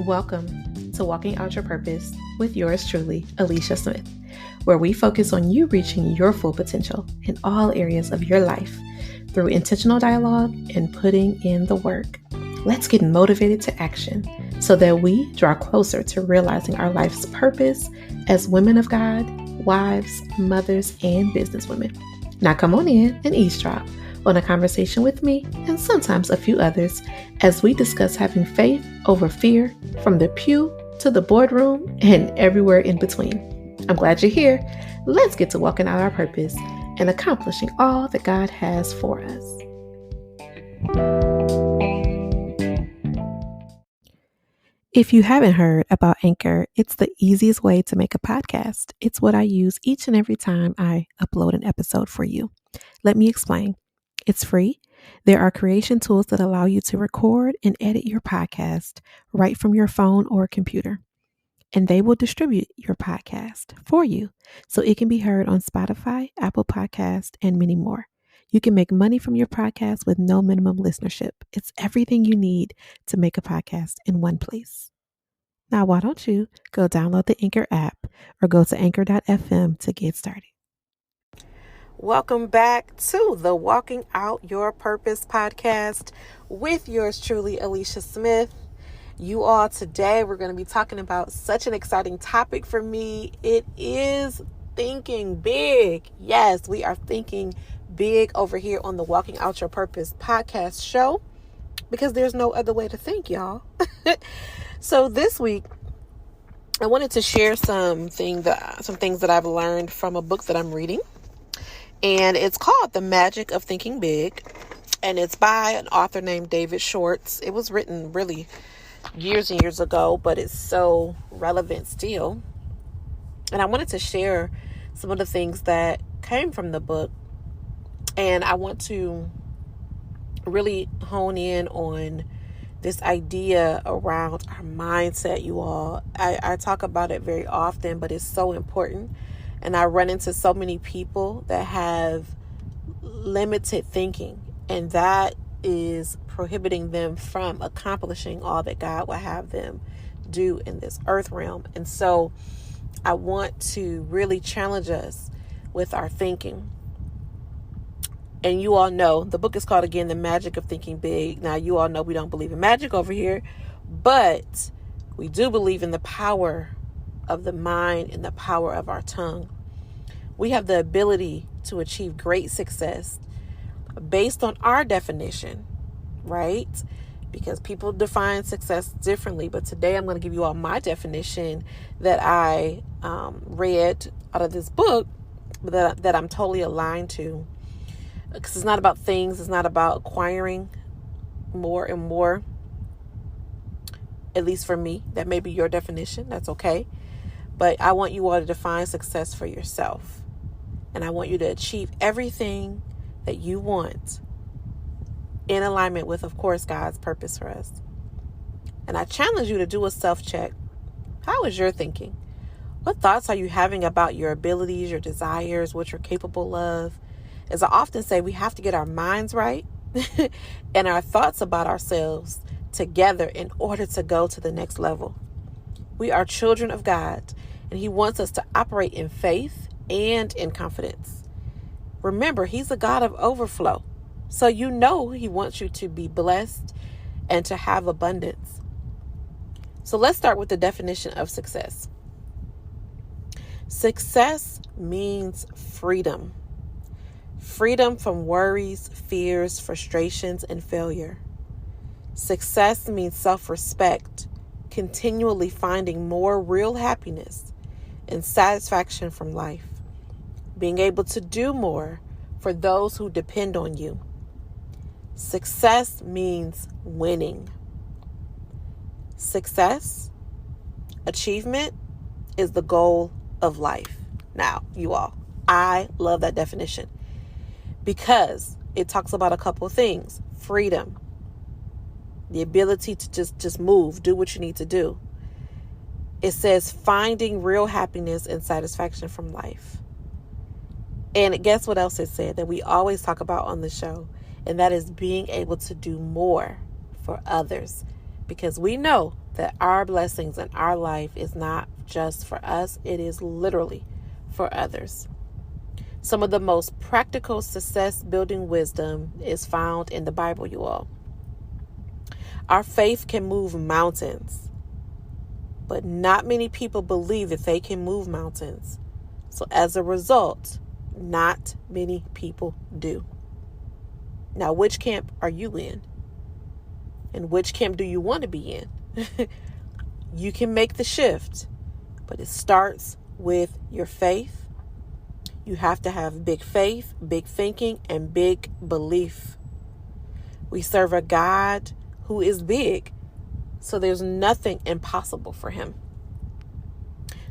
Welcome to Walking Out Your Purpose with yours truly, Alicia Smith, where we focus on you reaching your full potential in all areas of your life through intentional dialogue and putting in the work. Let's get motivated to action so that we draw closer to realizing our life's purpose as women of God, wives, mothers, and businesswomen. Now come on in and eavesdrop on a conversation with me and sometimes a few others as we discuss having faith over fear from the pew to the boardroom and everywhere in between. I'm glad you're here. Let's get to walking out our purpose and accomplishing all that God has for us. If you haven't heard about Anchor, it's the easiest way to make a podcast. It's what I use each and every time I upload an episode for you. Let me explain. It's free. There are creation tools that allow you to record and edit your podcast right from your phone or computer. And they will distribute your podcast for you so it can be heard on Spotify, Apple Podcast, and many more. You can make money from your podcast with no minimum listenership. It's everything you need to make a podcast in one place. Now, why don't you go download the Anchor app or go to anchor.fm to get started. Welcome back to the Walking Out Your Purpose podcast with yours truly, Alicia Smith. You all, today we're going to be talking about such an exciting topic for me. It is thinking big. Yes, we are thinking big over here on the Walking Out Your Purpose podcast show because there's no other way to think, y'all. So this week, I wanted to share some things that I've learned from a book that I'm reading. And it's called The Magic of Thinking Big. And it's by an author named David Schwartz. It was written really years and years ago, but it's so relevant still. And I wanted to share some of the things that came from the book. And I want to really hone in on this idea around our mindset, you all. I talk about it very often, but it's so important. And I run into so many people that have limited thinking, and that is prohibiting them from accomplishing all that God will have them do in this earth realm. And so I want to really challenge us with our thinking. And you all know the book is called, again, The Magic of Thinking Big. Now, you all know we don't believe in magic over here, but we do believe in the power of the mind and the power of our tongue. We have the ability to achieve great success based on our definition, right? Because people define success differently. But today I'm going to give you all my definition that I read out of this book that I'm totally aligned to. Because it's not about things. It's not about acquiring more and more. At least for me, that may be your definition. That's okay. But I want you all to define success for yourself. And I want you to achieve everything that you want in alignment with, of course, God's purpose for us. And I challenge you to do a self-check. How is your thinking? What thoughts are you having about your abilities, your desires, what you're capable of? As I often say, we have to get our minds right and our thoughts about ourselves together in order to go to the next level. We are children of God, and He wants us to operate in faith and in confidence. Remember, He's a God of overflow. So you know He wants you to be blessed and to have abundance. So let's start with the definition of success. Success means freedom. Freedom from worries, fears, frustrations, and failure. Success means self-respect, continually finding more real happiness and satisfaction from life, being able to do more for those who depend on you. Success means winning. Success, achievement is the goal of life. Now, you all, I love that definition because it talks about a couple of things. Freedom, the ability to just move, do what you need to do. It says finding real happiness and satisfaction from life. And guess what else it said that we always talk about on the show? And that is being able to do more for others, because we know that our blessings in our life is not just for us, it is literally for others. Some of the most practical success building wisdom is found in the Bible, you all. Our faith can move mountains, but not many people believe that they can move mountains. So as a result, not many people do. Now, which camp are you in? And which camp do you want to be in? You can make the shift, but it starts with your faith. You have to have big faith, big thinking, and big belief. We serve a God who is big, so there's nothing impossible for him.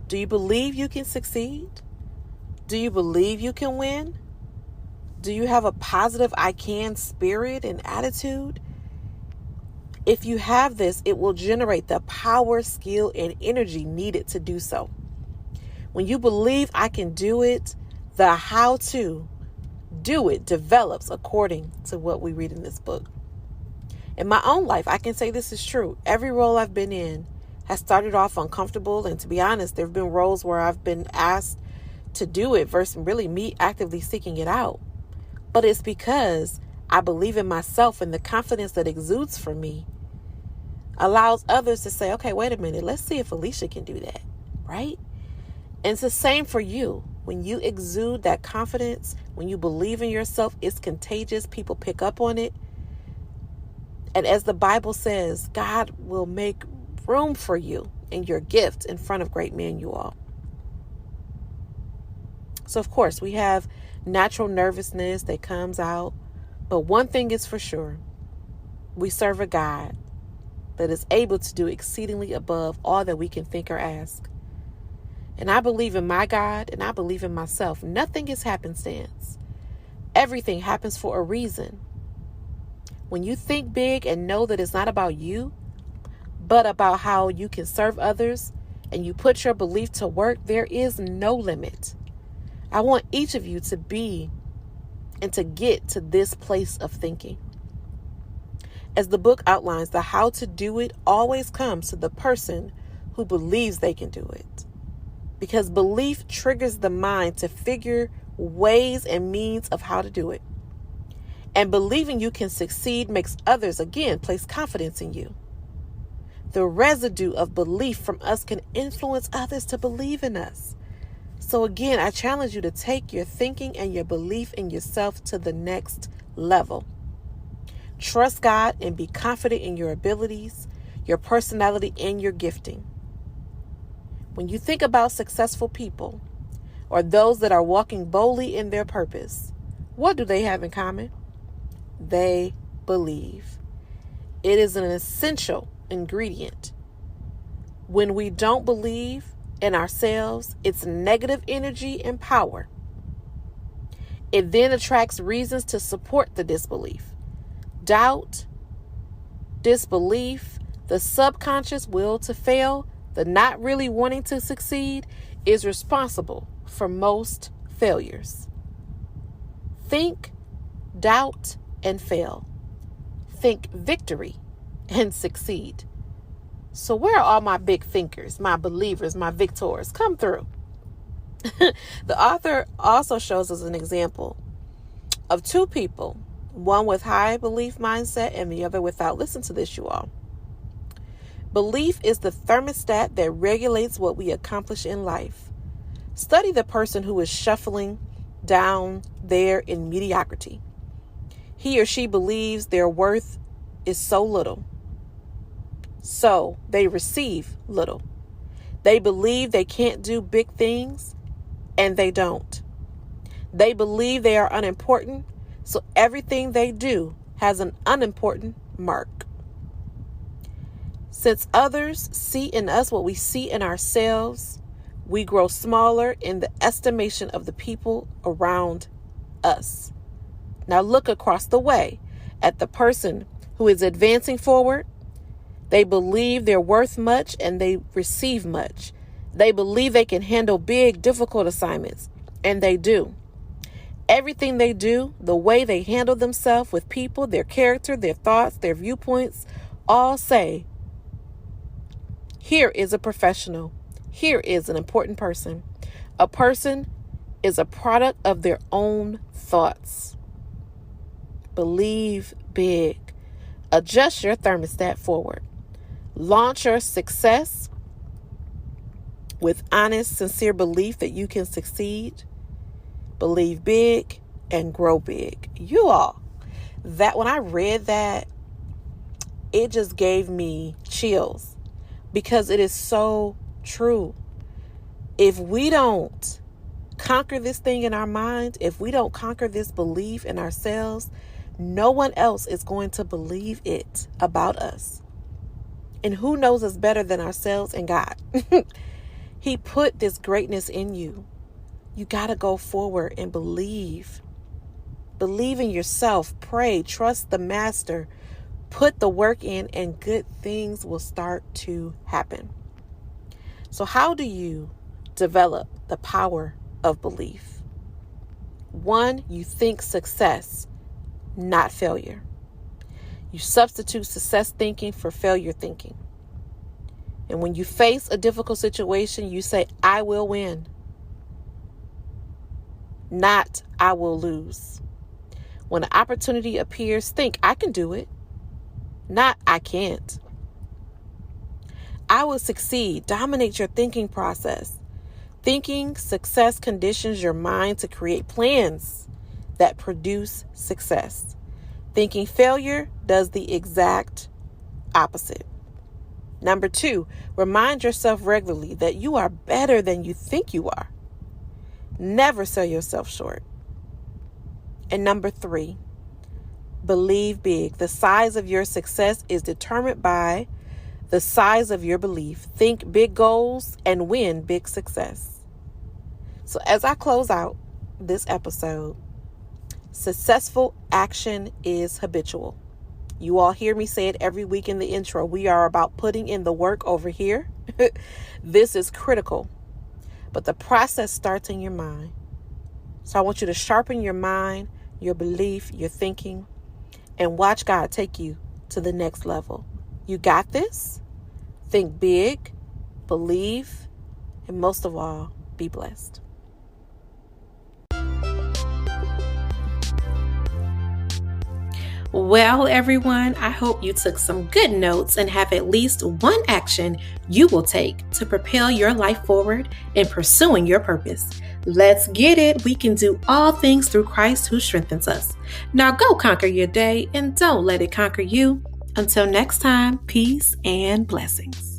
Do you believe you can succeed? Do you believe you can win? Do you have a positive I can spirit and attitude? If you have this, it will generate the power, skill, and energy needed to do so. When you believe I can do it, the how to do it develops according to what we read in this book. In my own life, I can say this is true. Every role I've been in has started off uncomfortable. And to be honest, there have been roles where I've been asked to do it versus really me actively seeking it out. But it's because I believe in myself, and the confidence that exudes from me allows others to say, okay, wait a minute, let's see if Alicia can do that, right? And it's the same for you. When you exude that confidence, when you believe in yourself, it's contagious. People pick up on it. And as the Bible says, God will make room for you and your gift in front of great men, you all. So, of course, we have natural nervousness that comes out. But one thing is for sure. We serve a God that is able to do exceedingly above all that we can think or ask. And I believe in my God, and I believe in myself. Nothing is happenstance. Everything happens for a reason. When you think big and know that it's not about you, but about how you can serve others, and you put your belief to work, there is no limit. I want each of you to be and to get to this place of thinking. As the book outlines, the how to do it always comes to the person who believes they can do it. Because belief triggers the mind to figure ways and means of how to do it. And believing you can succeed makes others, again, place confidence in you. The residue of belief from us can influence others to believe in us. So again, I challenge you to take your thinking and your belief in yourself to the next level. Trust God and be confident in your abilities, your personality, and your gifting. When you think about successful people or those that are walking boldly in their purpose, what do they have in common? They believe. It is an essential ingredient. When we don't believe in ourselves, it's negative energy and power. It then attracts reasons to support the disbelief. Doubt, disbelief, the subconscious will to fail, the not really wanting to succeed is responsible for most failures. Think, doubt, and fail. Think victory and succeed. So where are all my big thinkers, my believers, my victors? Come through. The author also shows us an example of two people, one with high belief mindset and the other without. Listen to this, you all. Belief is the thermostat that regulates what we accomplish in life. Study the person who is shuffling down there in mediocrity. He or she believes their worth is so little, so they receive little. They believe they can't do big things, and they don't. They believe they are unimportant, so everything they do has an unimportant mark. Since others see in us what we see in ourselves, we grow smaller in the estimation of the people around us. Now look across the way at the person who is advancing forward. They believe they're worth much and they receive much. They believe they can handle big, difficult assignments, and they do. Everything they do, the way they handle themselves with people, their character, their thoughts, their viewpoints, all say Here is a professional. Here is an important person. A person is a product of their own thoughts. Believe big. Adjust your thermostat forward. Launch your success with honest, sincere belief that you can succeed. Believe big and grow big. You all, that when I read that, it just gave me chills because it is so true. If we don't conquer this thing in our mind, if we don't conquer this belief in ourselves, no one else is going to believe it about us. And who knows us better than ourselves and God? He put this greatness in you. You got to go forward and believe. Believe in yourself. Pray. Trust the master. Put the work in and good things will start to happen. So how do you develop the power of belief? 1, you think success, not failure. You substitute success thinking for failure thinking. And when you face a difficult situation, you say, I will win. Not, I will lose. When an opportunity appears, think, I can do it. Not, I can't. I will succeed. Dominate your thinking process. Thinking success conditions your mind to create plans that produce success. Thinking failure does the exact opposite. Number 2, remind yourself regularly that you are better than you think you are. Never sell yourself short. And number 3, believe big. The size of your success is determined by the size of your belief. Think big goals and win big success. So as I close out this episode, successful action is habitual. You all hear me say it every week in the intro. We are about putting in the work over here. This is critical. But the process starts in your mind. So I want you to sharpen your mind, your belief, your thinking, and watch God take you to the next level. You got this. Think big, believe, and most of all, be blessed. Well, everyone, I hope you took some good notes and have at least one action you will take to propel your life forward in pursuing your purpose. Let's get it. We can do all things through Christ who strengthens us. Now go conquer your day and don't let it conquer you. Until next time, peace and blessings.